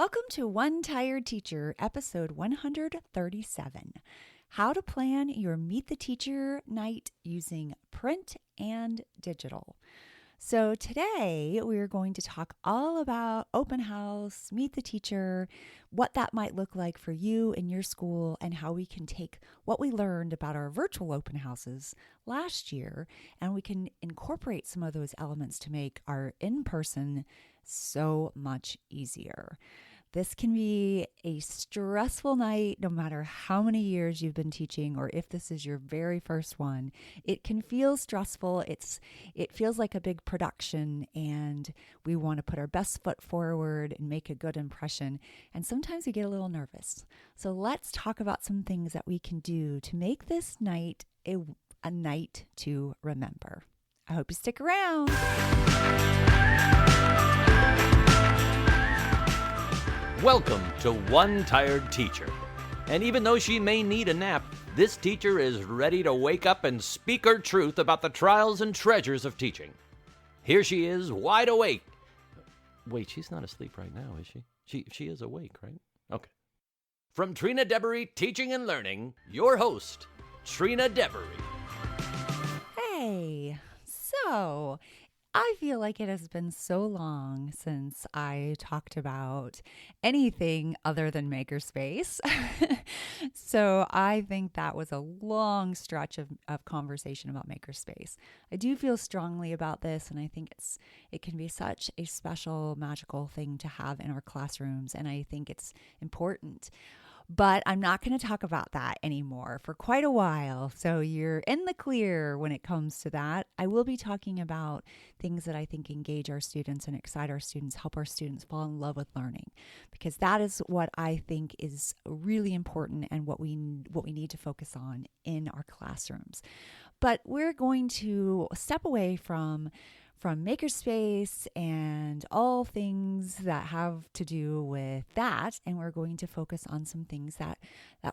Welcome to One Tired Teacher, episode 137. How to plan your Meet the Teacher night using print and digital. So today we're going to talk all about open house, Meet the Teacher, what that might look like for you in your school, and how we can take what we learned about our virtual open houses last year and we can incorporate some of those elements to make our in-person so much easier. This can be a stressful night no matter how many years you've been teaching or if this is your very first one. It can feel stressful. It feels like a big production and we want to put our best foot forward and make a good impression. And sometimes we get a little nervous. So let's talk about some things that we can do to make this night a night to remember. I hope you stick around. Welcome to One Tired Teacher. And even though she may need a nap, this teacher is ready to wake up and speak her truth about the trials and treasures of teaching. Here she is, wide awake. Wait, she's not asleep right now, is she? She is awake, right? Okay. From Trina Devery Teaching and Learning, your host, Trina Devery. Hey, so I feel like it has been so long since I talked about anything other than Makerspace. So I think that was a long stretch of conversation about Makerspace. I do feel strongly about this, and I think it can be such a special, magical thing to have in our classrooms, and I think it's important. But I'm not going to talk about that anymore for quite a while. So you're in the clear when it comes to that. I will be talking about things that I think engage our students and excite our students, help our students fall in love with learning, because that is what I think is really important and what we need to focus on in our classrooms. But we're going to step away from Makerspace and all things that have to do with that. And we're going to focus on some things that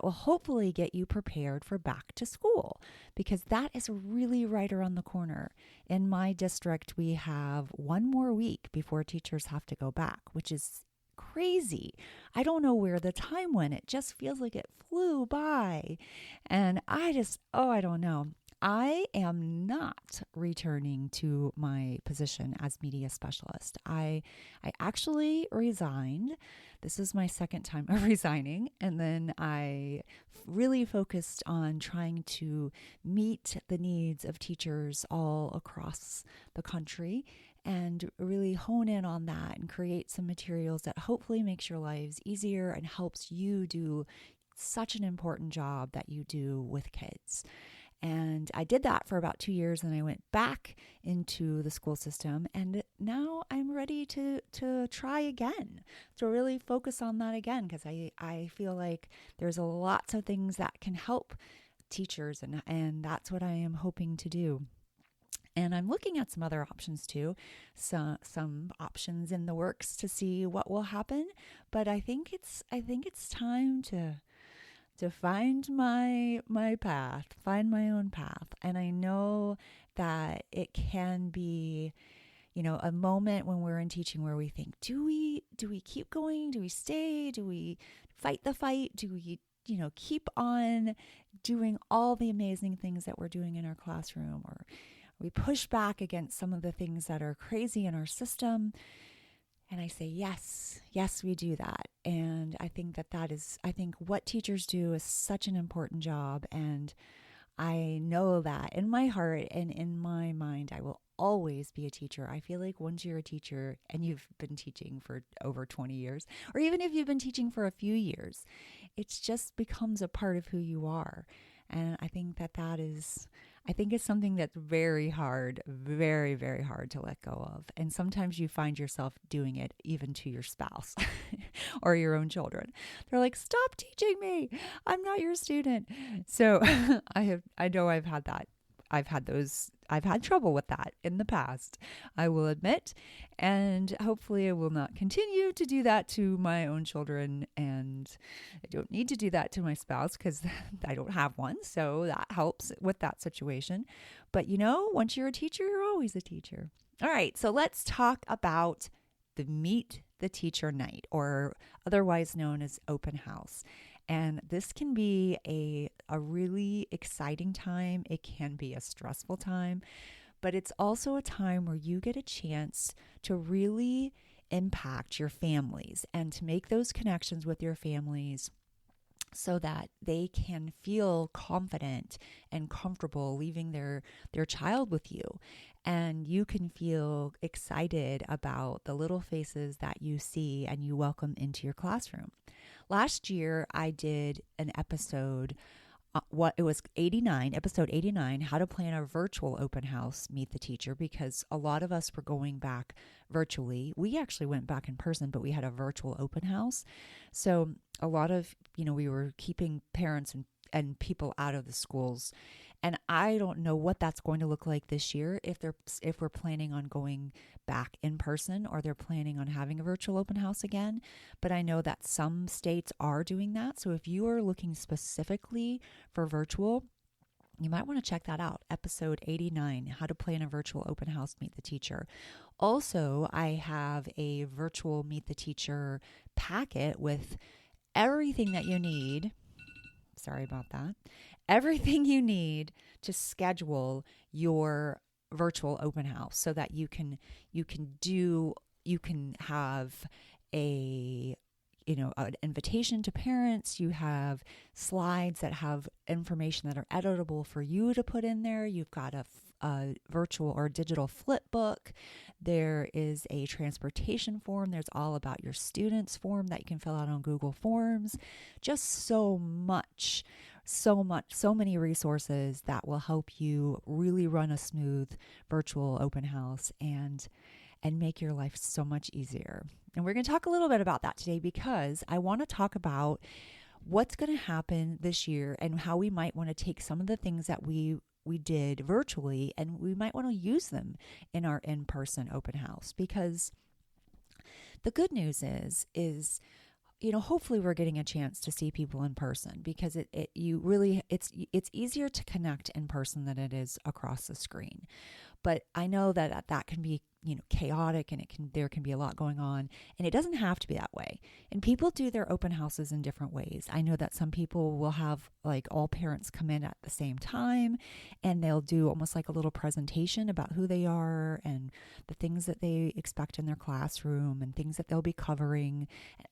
will hopefully get you prepared for back to school, because that is really right around the corner. In my district, we have one more week before teachers have to go back, which is crazy. I don't know where the time went. It just feels like it flew by. And I don't know. I am not returning to my position as media specialist. I actually resigned. This is my second time of resigning. And then I really focused on trying to meet the needs of teachers all across the country and really hone in on that and create some materials that hopefully makes your lives easier and helps you do such an important job that you do with kids. And I did that for about 2 years, and I went back into the school system, and now I'm ready to try again, to really focus on that again, because I feel like there's lots of things that can help teachers, and that's what I am hoping to do. And I'm looking at some other options too, some options in the works to see what will happen. But I think it's time to find my path, find my own path. And I know that it can be, a moment when we're in teaching where we think, do we keep going? Do we stay? Do we fight the fight? Do we, keep on doing all the amazing things that we're doing in our classroom? Or we push back against some of the things that are crazy in our system? And I say, yes, we do that. And I think I think what teachers do is such an important job. And I know that in my heart and in my mind, I will always be a teacher. I feel like once you're a teacher and you've been teaching for over 20 years, or even if you've been teaching for a few years, it just becomes a part of who you are. And I think it's something that's very hard, very, very hard to let go of. And sometimes you find yourself doing it even to your spouse or your own children. They're like, stop teaching me. I'm not your student. So I know I've had that. I've had trouble with that in the past, I will admit, and hopefully I will not continue to do that to my own children, and I don't need to do that to my spouse because I don't have one, so that helps with that situation. But once you're a teacher, you're always a teacher. All right, so let's talk about the Meet the Teacher Night, or otherwise known as open house. And this can be a really exciting time. It can be a stressful time, but it's also a time where you get a chance to really impact your families and to make those connections with your families so that they can feel confident and comfortable leaving their child with you. And you can feel excited about the little faces that you see and you welcome into your classroom. Last year, I did an episode, episode 89, how to plan a virtual open house, Meet the Teacher, because a lot of us were going back virtually. We actually went back in person, but we had a virtual open house. So a lot of, we were keeping parents and people out of the schools. And I don't know what that's going to look like this year, if we're planning on going back in person or they're planning on having a virtual open house again. But I know that some states are doing that. So if you are looking specifically for virtual, you might want to check that out. Episode 89, how to plan a virtual open house, Meet the Teacher. Also, I have a virtual Meet the Teacher packet with everything that you need. Sorry about that. Everything you need to schedule your virtual open house so that you can have an invitation to parents. You have slides that have information that are editable for you to put in there. You've got a virtual or digital flip book. There is a transportation form. There's all about your students form that you can fill out on Google Forms. Just so many resources that will help you really run a smooth virtual open house and make your life so much easier. And we're going to talk a little bit about that today because I want to talk about what's going to happen this year and how we might want to take some of the things that we did virtually and we might want to use them in our in-person open house. Because the good news is hopefully we're getting a chance to see people in person, because it's easier to connect in person than it is across the screen. But I know that can be chaotic, and there can be a lot going on, and it doesn't have to be that way. And people do their open houses in different ways. I know that some people will have all parents come in at the same time, and they'll do almost like a little presentation about who they are and the things that they expect in their classroom and things that they'll be covering.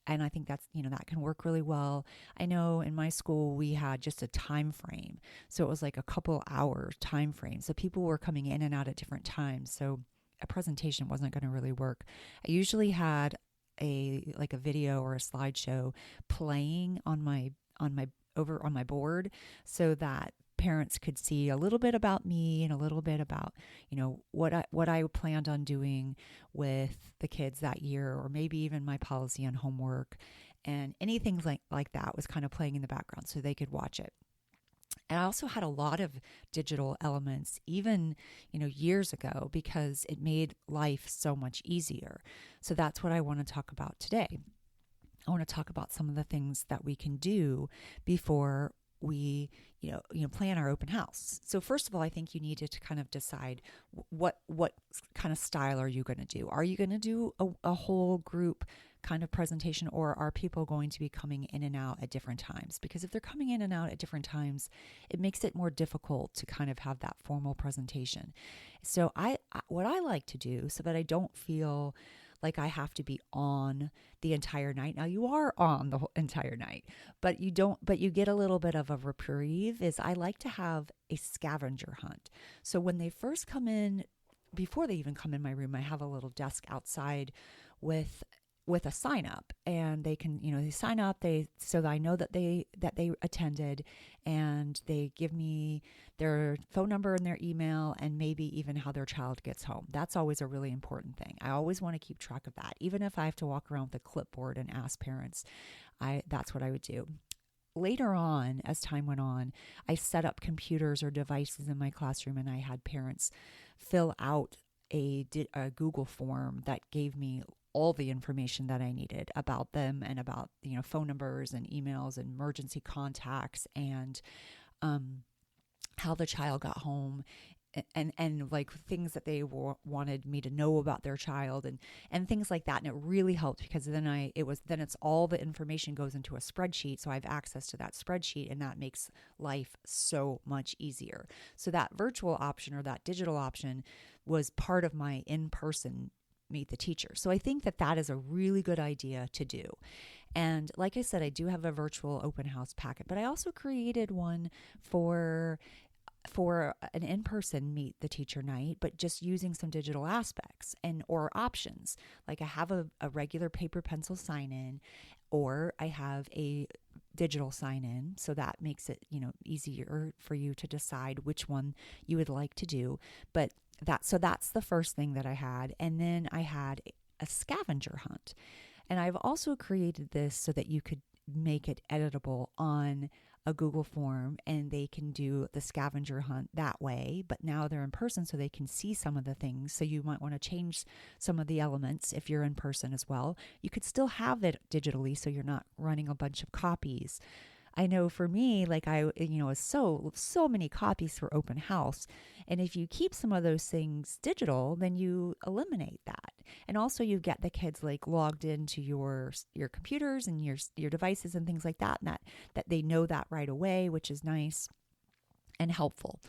And I think that's that can work really well. I know in my school we had just a time frame, so it was like a couple hour time frame. So people were coming in and out at different times. So a presentation wasn't going to really work. I usually had a video or a slideshow playing on my board so that parents could see a little bit about me and a little bit about what I planned on doing with the kids that year, or maybe even my policy on homework, and anything like that was kind of playing in the background so they could watch it. And I also had a lot of digital elements, even, years ago, because it made life so much easier. So that's what I want to talk about today. I want to talk about some of the things that we can do before we, plan our open house. So first of all, I think you needed to kind of decide what kind of style are you going to do? Are you going to do a whole group kind of presentation, or are people going to be coming in and out at different times? Because if they're coming in and out at different times, it makes it more difficult to kind of have that formal presentation. So what I like to do, so that I don't feel like I have to be on the entire night. Now you are on the whole entire night, but you get a little bit of a reprieve, is I like to have a scavenger hunt. So when they first come in, before they even come in my room, I have a little desk outside with a sign up, and they can, they sign up, so that I know that they attended, and they give me their phone number and their email, and maybe even how their child gets home. That's always a really important thing. I always want to keep track of that. Even if I have to walk around with a clipboard and ask parents, that's what I would do. Later on, as time went on, I set up computers or devices in my classroom, and I had parents fill out a Google form that gave me all the information that I needed about them, and about, phone numbers and emails and emergency contacts, and how the child got home, and like things that they wanted me to know about their child and things like that. And it really helped because then it's all the information goes into a spreadsheet. So I have access to that spreadsheet, and that makes life so much easier. So that virtual option or that digital option was part of my in-person Meet the Teacher. So I think that is a really good idea to do. And like I said, I do have a virtual open house packet, but I also created one for an in-person Meet the Teacher night, but just using some digital aspects or options. Like I have a regular paper pencil sign in, or I have a digital sign in. So that makes it, easier for you to decide which one you would like to do. But that's the first thing that I had. And then I had a scavenger hunt. And I've also created this so that you could make it editable on a Google form, and they can do the scavenger hunt that way. But now they're in person, so they can see some of the things. So you might want to change some of the elements if you're in person as well. You could still have it digitally, so you're not running a bunch of copies. I know for me, like it's so many copies for open house. And if you keep some of those things digital, then you eliminate that. And also you get the kids like logged into your computers and your devices and things like that, and that they know that right away, which is nice and helpful.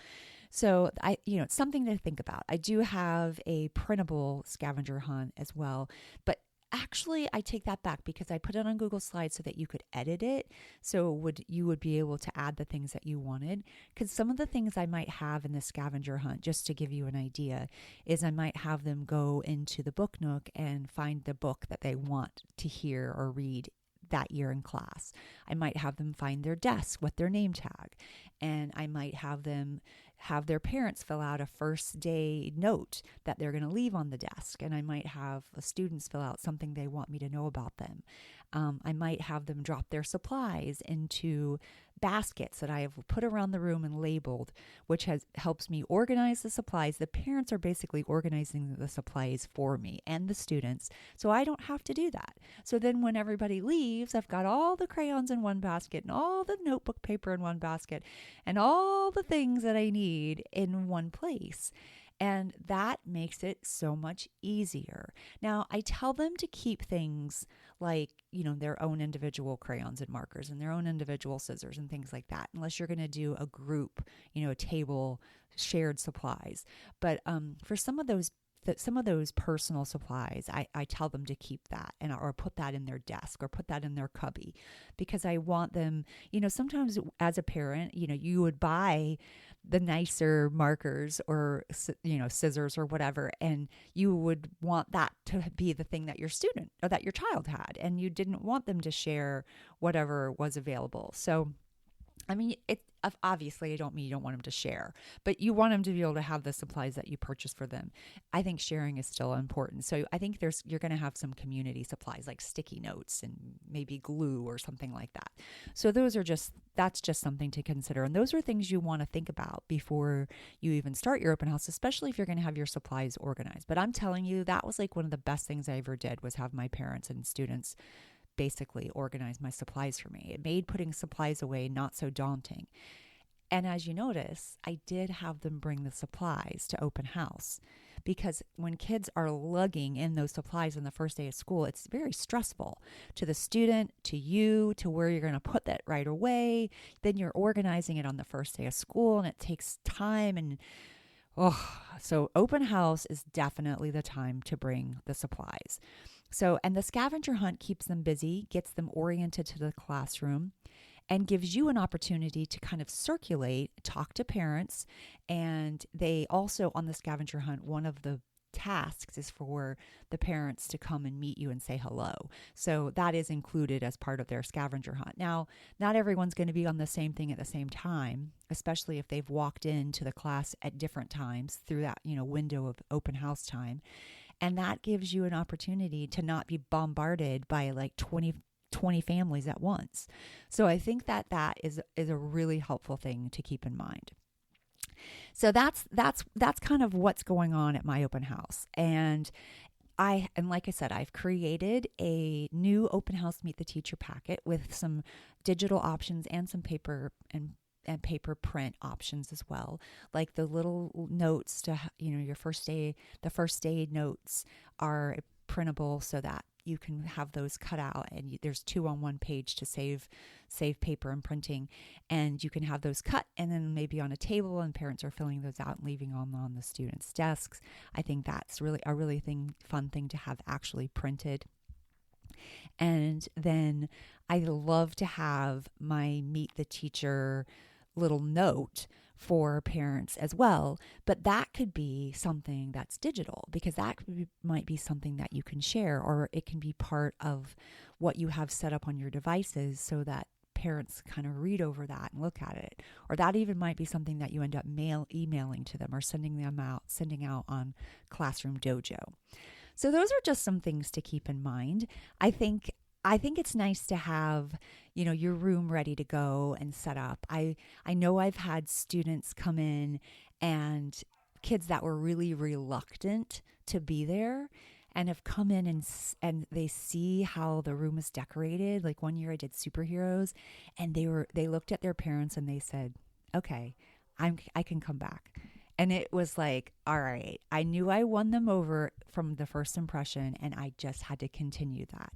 So it's something to think about. I do have a printable scavenger hunt as well, but actually, I take that back because I put it on Google Slides so that you could edit it. So you would be able to add the things that you wanted. Because some of the things I might have in the scavenger hunt, just to give you an idea, is I might have them go into the Book Nook and find the book that they want to hear or read that year in class. I might have them find their desk with their name tag. And I might have them have their parents fill out a first day note that they're going to leave on the desk. And I might have the students fill out something they want me to know about them. I might have them drop their supplies into baskets that I have put around the room and labeled, which helps me organize the supplies. The parents are basically organizing the supplies for me and the students, so I don't have to do that. So then when everybody leaves, I've got all the crayons in one basket and all the notebook paper in one basket and all the things that I need in one place. And that makes it so much easier. Now, I tell them to keep things like, their own individual crayons and markers and their own individual scissors and things like that, unless you're going to do a group, a table, shared supplies. But for some of those personal supplies, I tell them to keep that or put that in their desk or put that in their cubby, because I want them, sometimes as a parent, you would buy the nicer markers or, scissors or whatever, and you would want that to be the thing that your student or that your child had, and you didn't want them to share whatever was available. So obviously I don't mean you don't want them to share, but you want them to be able to have the supplies that you purchase for them. I think sharing is still important. So I think you're going to have some community supplies like sticky notes and maybe glue or something like that. So that's just something to consider. And those are things you want to think about before you even start your open house, especially if you're going to have your supplies organized. But I'm telling you, that was like one of the best things I ever did, was have my parents and students basically organize my supplies for me. It made putting supplies away not so daunting. And as you notice, I did have them bring the supplies to open house, because when kids are lugging in those supplies on the first day of school, it's very stressful to the student, to you, to where you're going to put that right away. Then you're organizing it on the first day of school, and it takes time. And so open house is definitely the time to bring the supplies. So, and the scavenger hunt keeps them busy, gets them oriented to the classroom, and gives you an opportunity to kind of circulate, talk to parents. And they also, on the scavenger hunt, one of the tasks is for the parents to come and meet you and say hello. So that is included as part of their scavenger hunt. Now, not everyone's going to be on the same thing at the same time, especially if they've walked into the class at different times through that, window of open house time. And that gives you an opportunity to not be bombarded by like 20 families at once. So I think that is a really helpful thing to keep in mind. So that's kind of what's going on at my open house. And like I said, I've created a new open house Meet the Teacher packet with some digital options and some paper and paper print options as well. Like the little notes to, your the first aid notes are printable so that you can have those cut out, and there's 2 on 1 page to save paper and printing, and you can have those cut and then maybe on a table, and parents are filling those out and leaving them on the students' desks. I think that's really a fun thing to have actually printed. And then I love to have my Meet the Teacher little note for parents as well, but that could be something that's digital, because might be something that you can share, or it can be part of what you have set up on your devices so that parents kind of read over that and look at it. Or that even might be something that you end up emailing to them or sending out on Classroom Dojo. So those are just some things to keep in mind. I think it's nice to have, your room ready to go and set up. I know I've had students come in, and kids that were really reluctant to be there and have come in and they see how the room is decorated. Like one year I did superheroes, and they looked at their parents and they said, "Okay, I can come back." And it was like, all right, I knew I won them over from the first impression, and I just had to continue that.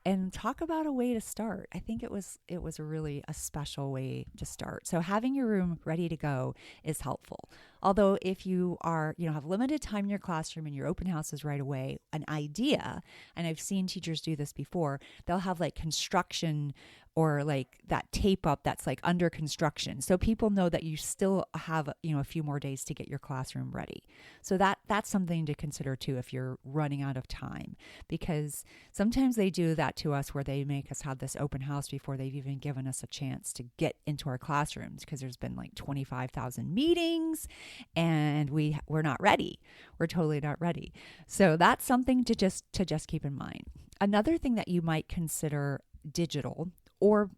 And talk about a way to start. I think it was really a special way to start. So having your room ready to go is helpful. Although if you are, have limited time in your classroom and your open house is right away, an idea, and I've seen teachers do this before, they'll have like construction or like that tape up that's like under construction. So people know that you still have, a few more days to get your classroom ready. So that's something to consider too if you're running out of time, because sometimes they do that to us where they make us have this open house before they've even given us a chance to get into our classrooms, because there's been like 25,000 meetings and we're not ready. We're totally not ready. So that's something to just keep in mind. Another thing that you might consider digital or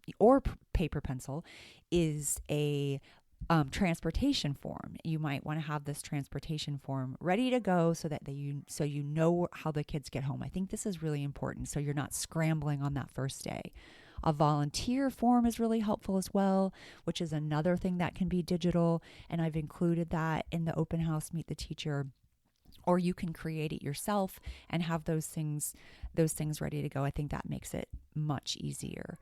paper pencil is a transportation form. You might want to have this transportation form ready to go so that you know how the kids get home. I think this is really important, so you're not scrambling on that first day. A volunteer form is really helpful as well, which is another thing that can be digital, and I've included that in the open house Meet the Teacher. Or you can create it yourself and have those things ready to go. I think that makes it much easier.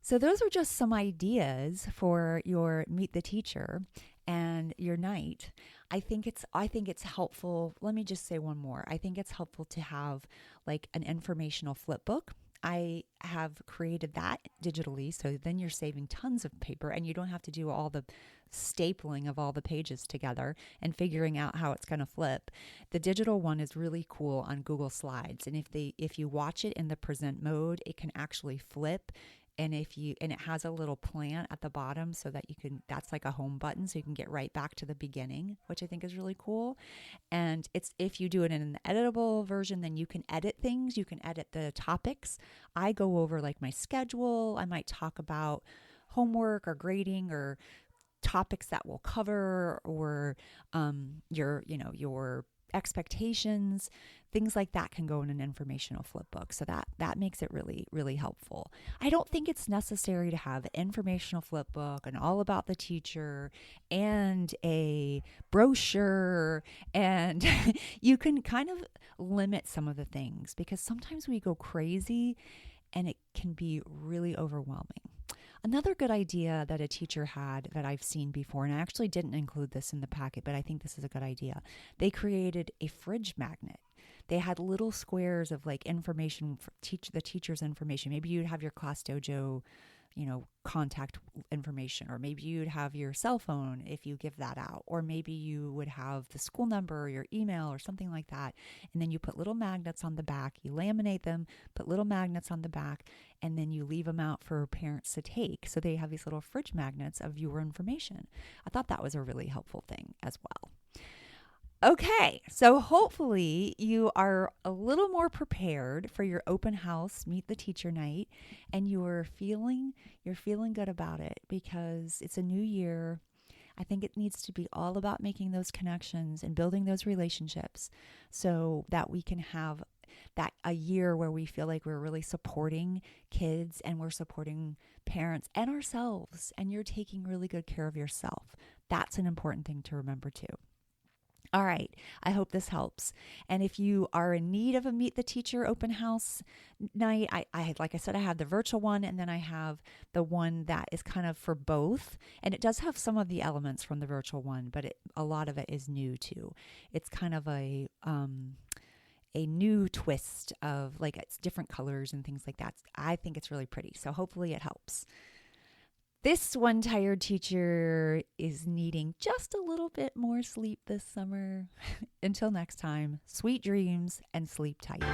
So those are just some ideas for your Meet the Teacher and your night. I think it's helpful. Let me just say one more. I think it's helpful to have like an informational flip book. I have created that digitally, so then you're saving tons of paper and you don't have to do all the stapling of all the pages together and figuring out how it's going to flip. The digital one is really cool on Google Slides, and if you watch it in the present mode, it can actually flip. And it has a little plant at the bottom so that that's like a home button, so you can get right back to the beginning, which I think is really cool. And if you do it in an editable version, then you can edit things. You can edit the topics. I go over like my schedule. I might talk about homework or grading or topics that we'll cover, or your expectations. Things like that can go in an informational flip book. So that makes it really, really helpful. I don't think it's necessary to have an informational flip book and all about the teacher and a brochure, and you can kind of limit some of the things, because sometimes we go crazy and it can be really overwhelming. Another good idea that a teacher had that I've seen before, and I actually didn't include this in the packet, but I think this is a good idea. They created a fridge magnet. They had little squares of like information for the teacher's information. Maybe you'd have your Class Dojo, contact information, or maybe you'd have your cell phone if you give that out, or maybe you would have the school number or your email or something like that. And then you put little magnets on the back, you laminate them, put little magnets on the back, and then you leave them out for parents to take. So they have these little fridge magnets of your information. I thought that was a really helpful thing as well. Okay, so hopefully you are a little more prepared for your open house Meet the Teacher night, and you're feeling good about it, because it's a new year. I think it needs to be all about making those connections and building those relationships so that we can have that a year where we feel like we're really supporting kids and we're supporting parents and ourselves, and you're taking really good care of yourself. That's an important thing to remember too. All right, I hope this helps. And if you are in need of a Meet the Teacher open house night, I like I said, I have the virtual one, and then I have the one that is kind of for both. And it does have some of the elements from the virtual one, but a lot of it is new too. It's kind of a new twist of like it's different colors and things like that. I think it's really pretty. So hopefully it helps. This one tired teacher is needing just a little bit more sleep this summer. Until next time, sweet dreams and sleep tight.